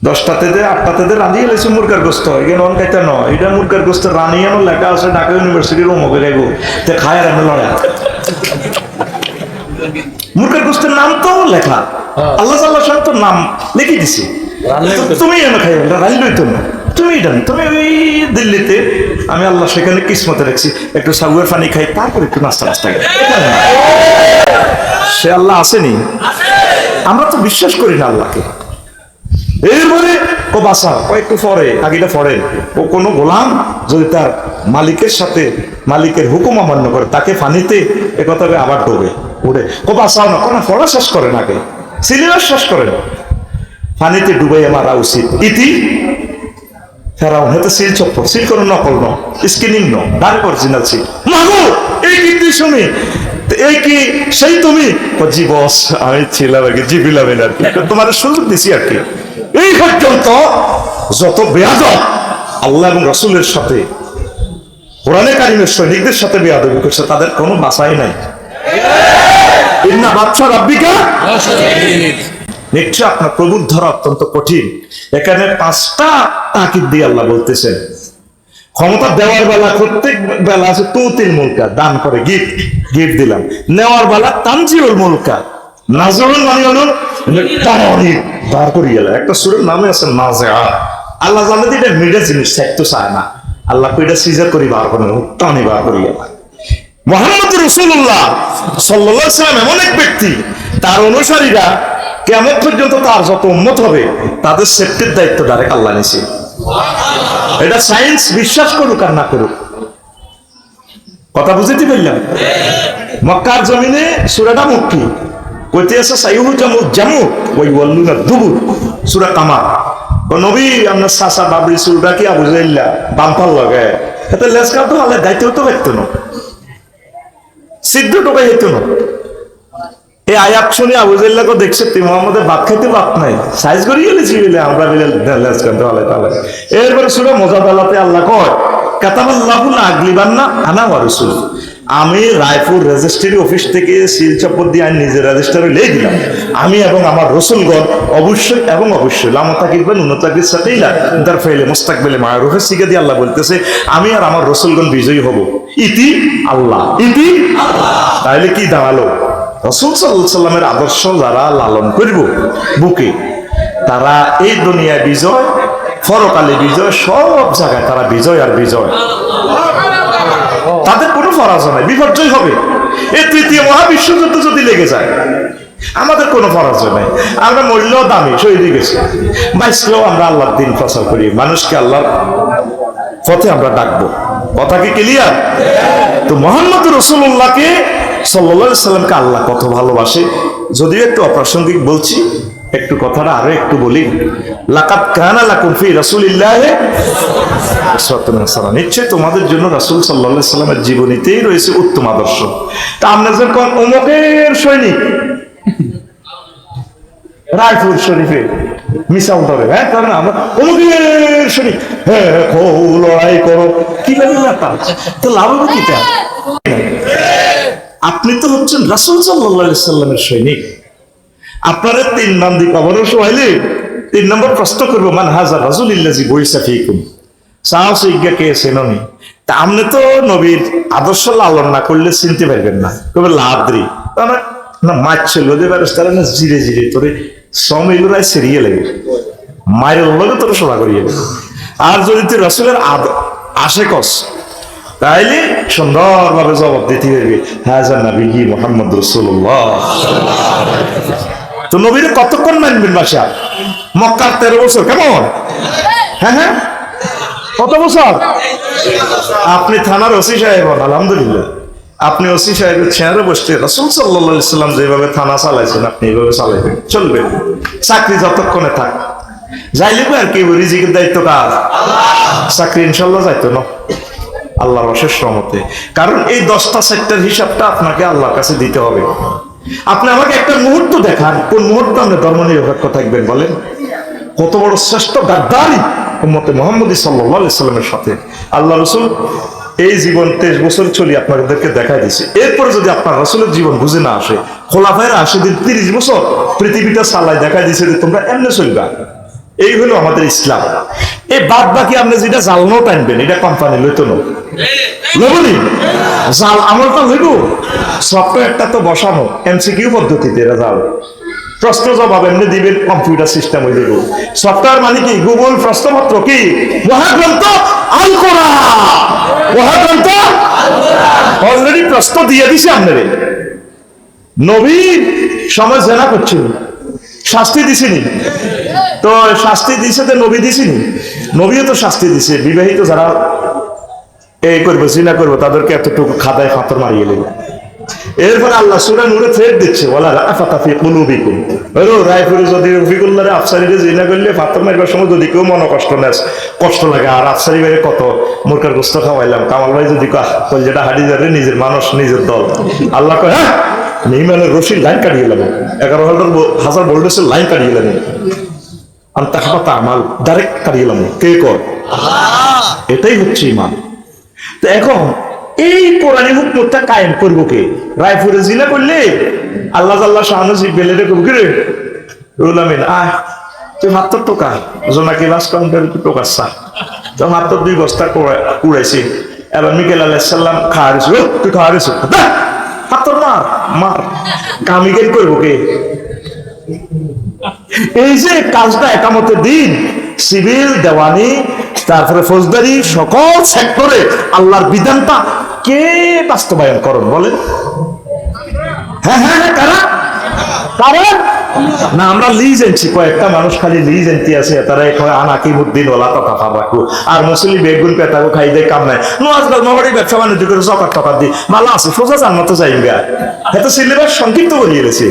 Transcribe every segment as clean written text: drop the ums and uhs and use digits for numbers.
10টাতে দে 8টাতে দে রাঁধি এলেছে মুরগার গোস্ত এখানে অন খাইতে নয় এটা মুরগার গোস্ত রানি এমন লেখা আছে ঢাকা ইউনিভার্সিটির অমুকে রেগো তে খায় আর আমি লড়া মুরগার গোস্তের নাম তো লেখা আল্লাহ সাল্লাহ তো নাম লিখে দিছি তুমি এনে খাই রান্না তো না তুমি এটা তুমি ওই দিল্লিতে আমি আল্লাহ সেখানে কিসমতে রাখছি একটু সাগুয়ের পানি খাই তারপর একটু নাস্তা নাস্তা খাই সে আল্লাহ আসেনি আমরা তো বিশ্বাস করি না আল্লাহকে এরপরে ও বাসা ও একটু পরে আগিটা পরে ও কোনো গোলাম যদি তার মালিকের সাথে মালিকের হুকুম অমান্য করে তাকে পানিতে একথা আবার ডোবে উঠে ও বাসাও না কোনো পড়া শেষ করে নাকে সিলেবাস শেষ করে না পানিতে ডুবাইয়া মারা উচিত ইতি ফেরাউন হয়তো সিল চপ্পর সিল কোনো নকল ন স্কিনিং ন ডাইরেক্ট অরিজিনাল সিল মাগো এই কিন্তু শুনি এই কি সেই তুমি জি বস আমি ছিলাম আর কি জিবিলাম আর কি তোমার সুযোগ দিছি আর কি এই পর্যন্ত যত বেয়াদব আল্লাহ এবং রাসূলের সাথে কোরআনে কারিমের সৈনিকদের সাথে বেয়াদবি করছে তাদের কোনো বাছাই নাই ইন্না বাদশা রাব্বিকা নিশ্চয় আপনার প্রভুর ধরা অত্যন্ত কঠিন এখানে 5টা তাকিদ দিয়ে আল্লাহ বলতেছেন ক্ষমতা দেওয়ার বেলা প্রত্যেক বেলা আছে তুতিল মুলকা দান করে গিফট দিলাম নেওয়ার বেলা তানজিউল মুলকা নাজরুল মানে হলো তারানি বার করে গেল একটা সূরার নামে আছে নাজিআ আল্লাহ জানে এটা মিডে জিনিস থাকতো চায় না আল্লাহ কইটা সিজার করি বার করে টানি বার করে গেল মুহাম্মদ রাসূলুল্লাহ সাল্লাল্লাহু আলাইহি ওয়াসাল্লাম এমন এক ব্যক্তি তার অনুসারীরা কিয়ামত পর্যন্ত তার যত উম্মত হবে তাদের সেফটির দায়িত্ব ডাইরেক্ট আল্লাহ নিছে এটা সায়েন্স বিশ্বাস করুক আর না করুক কথা বুঝতে পারলাম মক্কার জমিনে সূরাটা মক্কি কইতে আছে সাইয়ু জামু ওই ওয়াল্লুনা দুবুর সূরা কামার ও নবী আমরা সাসা বাবরি সূরা কি আবু জাইল্লা বাম্পাল লাগে এটা লেসকা তো আল্লাহ দায়িত্ব তো ব্যক্ত না সিদ্ধ টোকা হইতো না এই আয়াত শুনে আবু জাইল্লাকে দেখছে তুই মুহাম্মদের ভাত খাইতে ভাত নাই সাইজ করি গেলেছি বলে আমরা বলে লেসকা তো আল্লাহ তাআলা এরপরে সূরা মুজাদালাতে আল্লাহ কয় কাতাবাল্লাহু লা আগলিবান্না আনা ওয়া রাসূল আমি রায়পুর রেজিস্ট্রি অফিস থেকে সিল চপ্পর দিয়ে আমি নিজের রেজিস্টারে লিখে দিলাম আমি এবং আমার রাসূলগণ অবশ্যই এবং অবশ্যই লামতাকিবেন উন্নতাকির সাথেই না তার ফেলে মুস্তাকবিলে মারুফে শিখে দিয়ে আল্লাহ বলতেছে আমি আর আমার রাসূলগণ বিজয়ী হব ইতি আল্লাহ ইতি আল্লাহ তাহলে কি দাঁড়ালো রাসূল সাল্লাল্লাহু আলাইহি ওয়াসাল্লামের আদর্শ যারা লালন করব বুকে তারা এই দুনিয়া বিজয় পরকালে বিজয় সব জায়গায় তারা বিজয় আর বিজয় তাদের কোনো পরাজয় নাই বিপর্যয় হবে এই তৃতীয় মহাবিশ্বযুদ্ধ যদি লেগে যায় আমাদের কোনো পরাজয় নাই আমরা মরলেও দামি শহীদ গেছি বাঁচলেও আমরা আল্লাহর দিন প্রচার করি মানুষকে আল্লাহর পথে আমরা ডাকবো কথা কি ক্লিয়ার তো মুহাম্মদ রাসূলুল্লাহকে সাল্লাল্লাহু আলাইহি সাল্লামকে আল্লাহ কত ভালোবাসে যদিও একটু অপ্রাসঙ্গিক বলছি একটু কথাটা আরো একটু বলি লাকাদ কানা লাকুম ফি রাসূলিল্লাহি উসওয়াতুন হাসানাহ নিশ্চয় তোমাদের জন্য রাসূল সাল্লাল্লাহু আলাইহি সাল্লামের জীবনীতেই রয়েছে উত্তম আদর্শ তা আমরা যখন অমুকের সৈনিক রায়পুর শরীফে মিসাল ধরে হ্যাঁ কারণ আমরা অমুকের সৈনিক হ্যাঁ লড়াই করো কি লাগে না তা তো লাভ হবে কি তা আপনি তো হচ্ছেন রাসূল সাল্লাল্লাহু আলাইহি সাল্লামের সৈনিক আপনারা 3 নাম দি কবর শোয়াইলে 3 নম্বর প্রশ্ন করবো মান হাজা রাসূলুল্লাহি বইসা ফিকুম সাহস ইজ্ঞাকে চেননি তা আপনি তো নবীর আদর্শ লালন না করলে চিনতে পারবেন না কবে লাদ্রি না মাছ ছিল ওদের ব্যবস্থারা না জিরে জিরে তোরে সমিলুরাই সেরিয়ে লাগে মায়ের লগে তোর শোনা করিয়ে আর যদি তুই রাসূলের আশেকস তাইলে সুন্দরভাবে জবাব দিতে পারবি হাজা নবী মুহাম্মদ রাসূলুল্লাহ তো নবীর কতক্ষণ মানবেন বাসা মক্কার 13 বছর কেমন হ্যাঁ হ্যাঁ কত বছর আপনি থানার ওসি সাহেব আলহামদুলিল্লাহ আপনি ওসি সাহেবের চেয়ারে বসতে রাসূল সাল্লাল্লাহু আলাইহি সাল্লাম যেভাবে থানা চালাইছেন আপনি এইভাবে চালাইবেন চলবে চাকরি যতক্ষণে থাক যাইলে আর কি রিজিকের দায়িত্ব কার আল্লাহ চাকরি ইনশাআল্লাহ যাইতো না আল্লাহর অশেষ রহমতে কারণ এই 10টা সেক্টর হিসাবটা আপনাকে আল্লাহর কাছে দিতে হবে আপনি আমাকে একটা মুহূর্ত দেখান কোন মুহূর্তে আপনি ধর্ম নিরপেক্ষ থাকবেন বলেন কত বড় শ্রেষ্ঠ গাদ্দারি উম্মতে মুহাম্মদী সাল্লাল্লাহু আলাইহি সাল্লামের সাথে আল্লাহ রাসূল এই জীবন 23 বছর চলি আপনাদেরকে দেখাই দিয়েছে এরপরে যদি আপনার রাসূলের জীবন বুঝে না আসে খোলাফায়ে রাশিদিন 30 বছর পৃথিবীটা চালাই দেখাই দিয়েছে যে তোমরা এমনি চলবা এই হলো আমাদের ইসলাম। এই বাদ বাকি আপনি যেটা জালনো টানবেন এটা কোম্পানি লইতো না, লবনি জাল আমলটা হইব। সফটওয়্যারটা তো বসানো এমসিকিউ পদ্ধতিতে, এরা জাল প্রশ্ন জবাব এমনি দিবেন, কম্পিউটার সিস্টেম হয়ে যাবে। সফটওয়্যার মানে কি? গুগল প্রশ্নপত্র কি মহাগ্রন্থ আল কোরআন, মহাগ্রন্থ অলরেডি প্রশ্ন দিয়ে দিছে আপনারে। নবী সময় জেনা করছিল, শাস্তি দিছিনি তো? শাস্তি দিছে তো নবী দিছিনি? নবীও তো শাস্তি দিছে। বিবাহিত যারা এই করবো জিনা করবো তাদেরকে এতটুকু খাদায় ফাতর মারিয়ে দিল। এরপরে আল্লাহ সূরা নূরে থ্রেট দিচ্ছে, ওয়ালা রাফাতা ফি কুলুবিকুম। ওরে রাইফুল যদি রফিকুল্লাহর আফসারিরে জিনা করলে ফাতর মারবার সময় যদি কেউ মনে কষ্ট লাগে, আর আফসারি ভাইয়ের কত মুরকার গোস্ত খাওয়াইলাম, কামাল ভাই যদি যেটা হাড়ি যাবে নিজের মানুষ নিজের দল, আল্লাহ কয় হ্যাঁ নির্মাণের রশির লাইন কাটিয়ে গেলাম, 11,000 ভোল্টেজের লাইন কাটিয়ে গেলাম, আন্তা খাতা আমাল ডাইরেক্ট কাটিয়ে গেলাম। কে কর? এটাই হচ্ছে ইমান। তো এখন এই কোরআনী হুকুমটা কায়েম করবো কে? রায়পুরে জিনা করলে আল্লাহ আল্লাহ শাহানু জিব্বেলে করবো কি রে রুলামিন আহ তুই মাত্র টোকা জোনাকি লাস কাউন্টার টোকাচ্ছা তো মাত্র 2 বস্তা কুড়াইছি। এবার মিকেল আলাইসাল্লাম খাওয়াইছিল, তুই খাওয়াইছ হাতর মার মার, কামিকেল করবো কে? এই যে কাজটা একামতের দিন সিভিল দেওয়ানি তারপরে ফৌজদারি সকল সেক্টরে আল্লাহর বিধানটা কে বাস্তবায়ন করেন বলেন? হ্যাঁ হ্যাঁ হ্যাঁ কারা? কারণ না আমরা লিজ আনছি, কয়েকটা মানুষ খালি লিজ আনতে আছে, তারা আনাকিমুদ্দিন ওলা কথা পাবাকু আর মুসলিম বেগুন পেতাকু খাই দেয় কাম নাই নোয়াজ নবাড়ি ব্যবসা বাণিজ্য করে জকাত টাকা দি মালা আছে সোজা জান্নাতে যাইবে। এত সিলেবাস সংক্ষিপ্ত করিয়ে গেছে।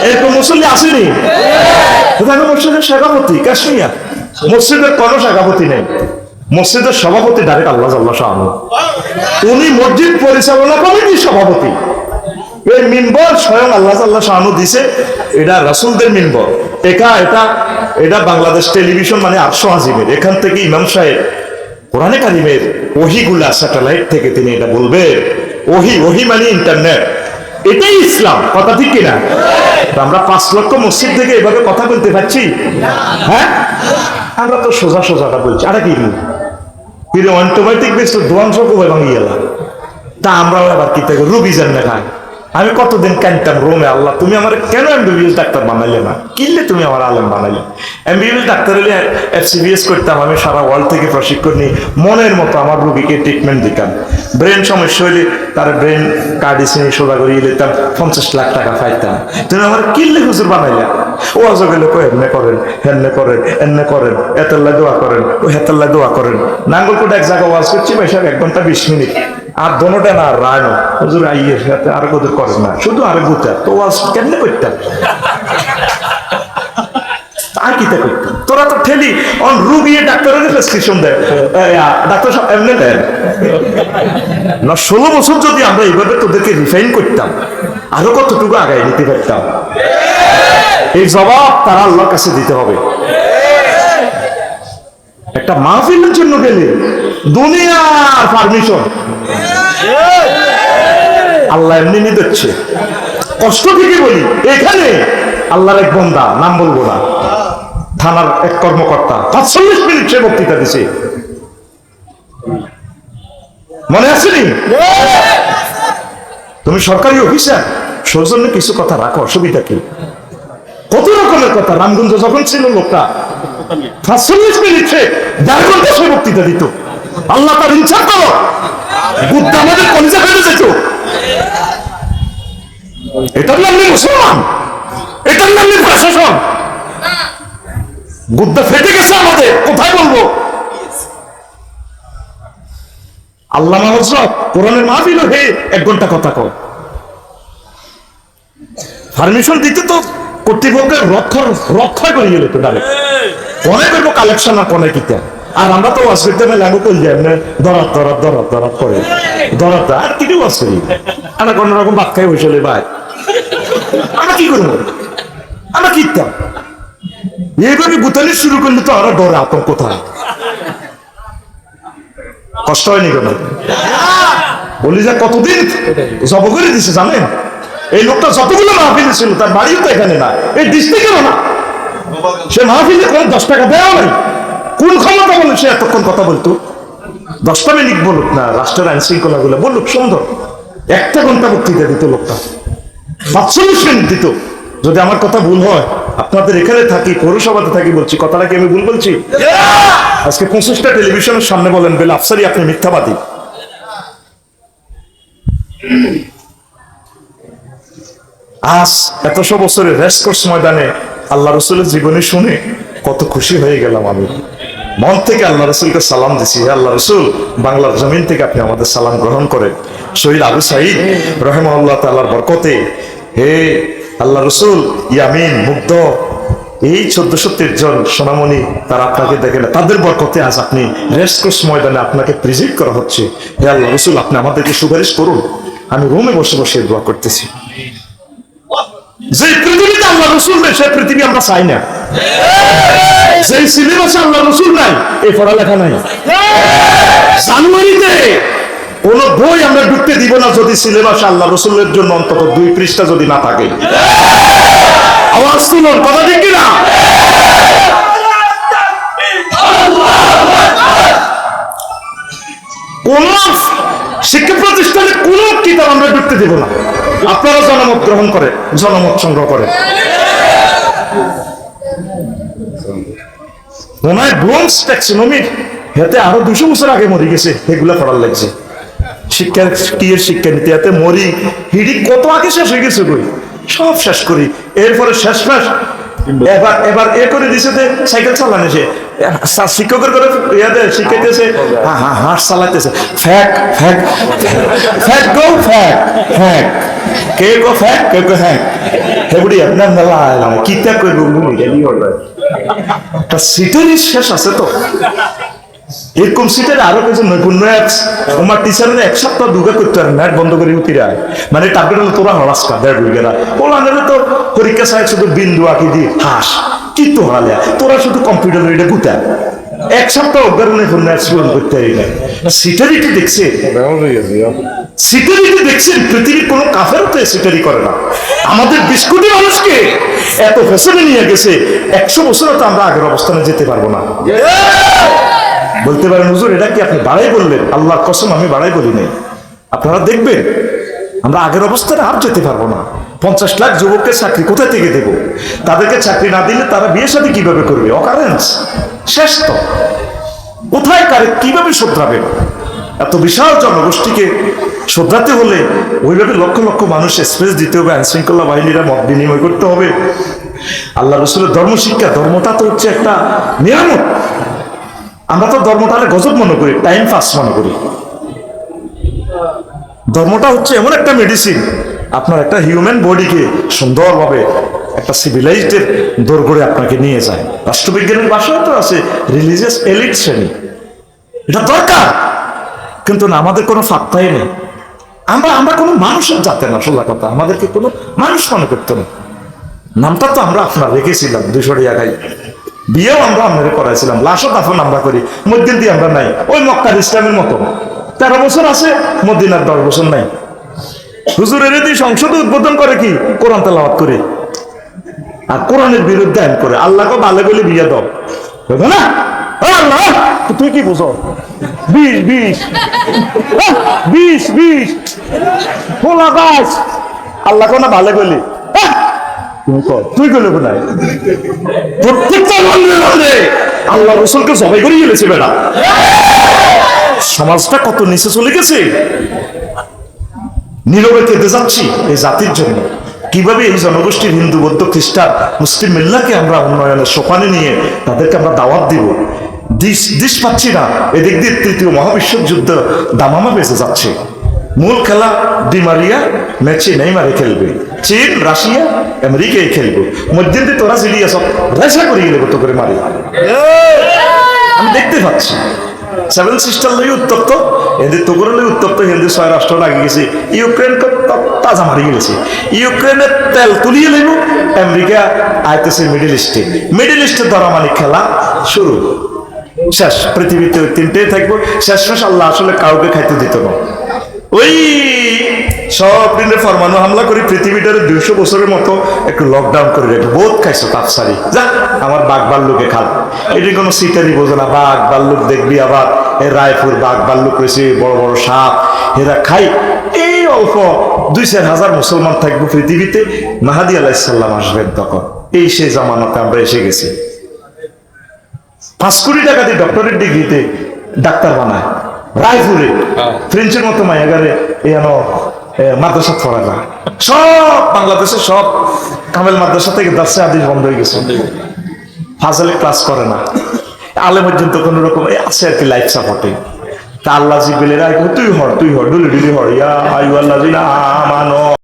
এরকম মুসল্লি আসেনি, মসজিদের সভাপতি কাশ্মীর, মসজিদের কোনো সভাপতি নেই, মসজিদের সভাপতি ডাইরেক্ট আল্লাহ আল্লাহ শাহানু, উনি মসজিদ পরিচালনা কমিটির সভাপতি। এই মিম্বর স্বয়ং আল্লাহ আল্লাহ শাহানু দিছে, এটা রাসূলদের মিম্বর। এটা বাংলাদেশ টেলিভিশন মানে 800 আজিমের, এখান থেকে ইমাম সাহেব কোরআনে কারিমের ওহিগুলা স্যাটেলাইট থেকে তিনি এটা বলবে। ওহি মানে ইন্টারনেট, এটাই ইসলাম। কথা ঠিক কিনা? আমরা 5 লক্ষ মসজিদ থেকে এভাবে কথা বলতে পারছি? হ্যাঁ আমরা তো সোজা সোজাটা বলছি। আরে কি ফিরে অটোমেটিক বেশ দোয়ান সব ভাঙিয়ে গেলাম। তা আমরাও আবার কি থেকে রুবি জান না খাই। আমি কতদিন কানতাম রোমে, আল্লাহ তুমি আমার কেন এমবিবিএস ডাক্তার বানাইলে না? কিনলে তুমি আমার আলেম বানাইলে। এমবিবিএস ডাক্তার হলে এফসিবিএস করতাম, আমি সারা ওয়ার্ল্ড থেকে প্রশিক্ষণ নিয়ে মনের মতো আমার রোগীকে ট্রিটমেন্ট দিতাম। ব্রেন সমস্যা হইলে তার ব্রেন কার্ডিসিনি সোজা করিয়ে দিতাম, 50 লাখ টাকা পাইতাম। তুমি আমার কিনলে হুজুর বানাইলা। ও আজ গেলে কো এমনে করেন, হেমনে করেন, এমনে করেন, এতাল্লা দোয়া করেন, ও হেতাল্লা দোয়া করেন। নাঙ্গলকোট এক জায়গা ওয়াজ করছি ভাই সাহেব 1 ঘন্টা 20 মিনিট, আর দোনোটা না রায় হুজুর আইয়ের সাথে আর কত করে না, শুধু আরে বুঝা তো ওয়াজ কেমনে করতাম আর কিতা করতাম। তোরা তো ঠেলি অন রুগিয়ে ডাক্তারের প্রেসক্রিপশন দেয়, ডাক্তার সব এমনি দেয় না। 16 বছর যদি আমরা এইভাবে তোদেরকে রিফাইন করতাম, আরো কতটুকু আগায় নিতে পারতাম। এই জবাব তারা আল্লাহর কাছে দিতে হবে। একটা মাহফিলের জন্য গেলে দুনিয়ার পারমিশন আল্লাহ এমনি নিচ্ছে। কষ্ট থেকে বলি, এখানে আল্লাহর এক বান্দা, নাম বলবো না, থানার এক কর্মকর্তা 45 মিনিট সে বক্তৃতা দিছে, মনে আসেনি? তুমি সরকারি অফিসার, সৌজন্য কিছু কথা রাখো, অসুবিধা কি? কত রকমের কথা। রামগঞ্জ যখন ছিল লোকটা 45 মিনিটে 1.5 ঘন্টা সে বক্তৃতা দিত। আল্লাহ তার ইচ্ছা করো বুদ্ধ আমাদের কলিজা ফেলে যেত। এটার নাম নেই মুসলমান, এটার নাম নেই প্রশাসন। বুদ্ধ ফেটে গেছে আমাদের, কোথায় বলবো? আল্লাহ হযরত কোরআনের মাহফিল হে 1 ঘন্টা কথা কয়, পারমিশন দিতে তো কর্তৃপক্ষের রক্ষা করে গেলে তো ডাইরেক্ট কোনে করবো কালেকশন আর কোনে কিতা। আর আমরা তো ওয়াজ করতে পারলে আমি কই যাই ধরাত করে ধরাত আর কি ওয়াজ করি, আমরা কোন রকম ভাত খাই বসলে ভাই, আমরা কি করবো? আমরা কিতাম এইভাবে গুতালি শুরু করলে তো আমরা ডরে আতঙ্ক কোথায়। কষ্ট হয়নি কেন বলি যে কতদিন জব করে দিছে জানেন? এই লোকটা যতগুলো মাহফিল ছিল তার বাড়িও তো এখানে না, এই ডিস্ট্রিক্টেরও না, সে মাহফিলে কোনো 10 টাকা দেওয়া নাই। কোন ক্ষমতা বলে সে এতক্ষণ কথা বলতো? 10টা মিনিট বলুক না, রাষ্ট্রের আইন শৃঙ্খলা গুলো বলুক সুন্দর, 1 ঘন্টা বক্তৃতা দিত লোকটা, 45 মিনিট দিত। যদি আমার কথা ভুল হয়, আপনাদের এখানে থাকি, পৌরসভাতে থাকি বলছি, কথাটা কি আমি ভুল বলছি? আজকে 25টা টেলিভিশনের সামনে বলেন বেলা আফসারি আপনি মিথ্যাবাদী। আজ এতশো বছরের রেসকোর্স ময়দানে আল্লাহ রসুলের জীবনী শুনে কত খুশি হয়ে গেলাম। আমি মন থেকে আল্লাহ রসুলকে সালাম দিছি, আল্লাহ রসুল বাংলার জমিন থেকে আপনি আমাদের সালাম গ্রহণ করেন। শহীদ আবু সাঈদ রহিমাহুল্লাহ তাআলার বরকতে, হে আল্লাহ রসুল ইয়ামিন মুগ্ধ, এই 1430 জন সোনামণি তারা আপনাকে দেখে না, তাদের বরকতে আজ আপনি রেসকোর্স ময়দানে আপনাকে প্রেজেন্ট করা হচ্ছে। হে আল্লাহ রসুল আপনি আমাদেরকে সুপারিশ করুন। আমি রুমে বসে বসে দোয়া করতেছি। যে পৃথিবীতে আল্লাহ রসুল নেই সে পৃথিবী আমরা চাই না। যে সিলেবাসে আল্লাহ রসুল নাই এই পড়ালেখা নাই। জানুয়ারিতে কোন বই আমরা ঢুকতে দিব না যদি সিলেবাসে আল্লাহ রসুলের জন্য অন্তত 2 পৃষ্ঠা যদি না থাকে। আওয়াজ তুলুন, কথা ঠিক কিনা? কোন শিক্ষা প্রতিষ্ঠানে কোন কিতাব আমরা ঢুকতে দিব না। আপনারা জনমত গ্রহণ করে, জনমত সংগ্রহ করে। মনে হয় ব্রোঞ্জ ট্যাক্সোনমির হেতে আরো 200 বছর আগে মরে গেছে, এগুলা পড়ার লাগছে। শিক্ষার কি এর শিক্ষা নীতি হাতে মরি হিড়ি কত আগে শেষ হয়ে গেছে, বই সব শেষ করি। এরপরে শেষ এবার এ করে দিছে যে সাইকেল চালানো, সে শিক্ষকের করে ইয়াতে শিখাইতেছে, হাঁস চালাইতেছে, ফ্যাক ফ্যাক ফ্যাক গো ফ্যাক ফ্যাক, কে গো ফ্যাক কে গো হ্যাক, হেবুড়ি আপনার মেলা কিতা করব একটা সিটেরই শেষ আছে তো। এরকম সিটের আরো কিছু নৈপুণ্য আছে। আমার টিচারের 1 সপ্তাহ দুগা করতে পারে নেট বন্ধ করে উঠিরায়, মানে টার্গেট হলো তোরা হরাসকা 1.5 বিঘা ওলা তো পরীক্ষা সাহেব শুধু বিন্দু আঁকি দিয়ে হাস কি তো হালে তোরা শুধু কম্পিউটার এটা গুতা 1 সপ্তাহ অজ্ঞারণে পূরণ করতে পারি না। সিটারিটি দেখছে, সিটারিটি দেখছেন, পৃথিবীর কোনো কাফেরও তো সিটারি করে না। আমাদের বিস্কুটি মানুষকে এত ফ্যাশনে নিয়ে গেছে, 100 বছরও তো আমরা আগের অবস্থানে যেতে পারবো না। বলতে পারেন হুজুর এটা কি আপনি বাড়াই বললেন? আল্লাহর কসম আমি বাড়াই বলি নাই। আপনারা দেখবেন আমরা আগের অবস্থানে আর যেতে পারবো না। 50 লাখ যুবককে চাকরি কোথা থেকে দেব? তাদেরকে চাকরি না দিলে তারা বিয়ে শাদী কিভাবে করবে? অকারেন্স শেষ তো। কোথায় কারে কিভাবে শোধরাবে? এত বিশাল জনগোষ্ঠীকে শোধরাতে হলে ওইভাবে লক্ষ লক্ষ মানুষ স্পেস দিতে হবে, আইন শৃঙ্খলা বাহিনীরা মত বিনিময় করতে হবে। আল্লাহ রসুলের ধর্মশিক্ষা, ধর্মটা তো হচ্ছে একটা নিয়ামত। আমরা তো ধর্মটাকে গজব মনে করি, টাইম পাস মনে করি। ধর্মটা হচ্ছে এমন একটা মেডিসিন, আপনার একটা হিউম্যান বডিকে সুন্দরভাবে একটা সিভিলাইজডের দোরগোড়ে আপনাকে নিয়ে যায়। রাষ্ট্রবিজ্ঞানের ভাষায় তো আছে রিলিজিয়াস এলিট শ্রেণী, এটা দরকার। কিন্তু না, আমাদের কোনো ফাত্তাই নেই। আমরা কোনো মানুষের জাতে না, সোজা কথা, আমাদেরকে কোনো মানুষ মনে করতো না। নামটা তো আমরা আপনার রেখেছিলাম 200 টাকায়, বিয়েও আমরা আপনাকে করাইছিলাম, লাশও দাফন আমরা করি, মসজিদ দিয়ে আমরা নাই। ওই মক্কার ইসলামের মতো 13 বছর আছে, মদিনার 10 বছর নাই। হুজুরের এদি সংসদ উদ্বোধন করে কি কোরআন তেলাওয়াত করে, আর কোরআনের বিরুদ্ধে আইন করে। আল্লাহকে ভালো বলে বিয়ে দাও না, আল্লাহ তুই কি বুঝো? 20 খোলা গাছ আল্লাহকে না ভালো বলি, তুই গেলে কোথায়? প্রত্যেকটা আল্লাহ রসুলকে সবাই করে গেলেছে বেটা। সমাজটা কত নিচে চলে গেছে, নীরবে কেঁদে যাচ্ছি এই জাতির জন্য। কিভাবে এই জনগোষ্ঠীর হিন্দু বৌদ্ধ খ্রিস্টান মুসলিম মিল্লাকে আমরা উন্নয়নের সোপানে নিয়ে তাদেরকে আমরা দাওয়াত দিব, দিশ পাচ্ছি না। এদিক দিয়ে 3য় মহাবিশ্ব যুদ্ধ দামামা বেঁচে যাচ্ছে। মূল খেলা ডিমারিয়া ম্যাচে নেইমারে খেলবে, চীন রাশিয়া আমেরিকায় খেলবে, মধ্যে দিয়ে তোরা সিরিয়া সব রেশা করে গেলে কত করে মারি। আমি দেখতে পাচ্ছি 7 সিস্টার লই উত্তপ্ত, এদের তোগর লই উত্তপ্ত, হিন্দু 6 রাষ্ট্র লাগে গেছে। ইউক্রেন তাজা মারি গেছে, ইউক্রেনের তেল তুলিয়ে নেব, আমেরিকা আইতেছে মিডিল ইস্টে ধরামানি খেলা শুরু, শেষ। পৃথিবীতে 3টেই থাকবো, শেষ আল্লাহ আসলে কাউকে খাইতে দিত না। ওই সব দিনে ফরমানো হামলা করে পৃথিবীটারে 200 বছরের মতো একটু লকডাউন করে রেখে বোধ খাইছো তাপসারি যা আমার বাঘ ভাল্লুকে খাল। এটি কোনো সিটারি বোঝে না, বাঘ ভাল্লুক দেখবি আবার রায়পুর বাঘ ভাল্লুক রয়েছে, বড় বড় সাপ, এরা খাই। এই অল্প 2-4 হাজার মুসলমান থাকবো পৃথিবীতে, মাহাদি আলাইহিস সালাম আসবেন তখন। এই সেই জামানাতে আমরা এসে গেছি। 5 কোটি টাকা দিয়ে ডক্টরেট ডিগ্রিতে ডাক্তার বানায় রায়পুরে, ফ্রেঞ্চের মতো মায়াগারে মাদ্রাসা পড়া যায়। সব বাংলাদেশে সব কামেল মাদ্রাসা থেকে দার্সে হাদিস বন্ধ হয়ে গেছে, ফাজলে ক্লাস করে না, আলে পর্যন্ত কোন রকম আছে আর কি লাইফ সাপোর্টে। তা আল্লাহ জিবরিলের তুই হর ডুলি ডুলি হর ইয়া আইয়ুহাল্লাযিনা আমানু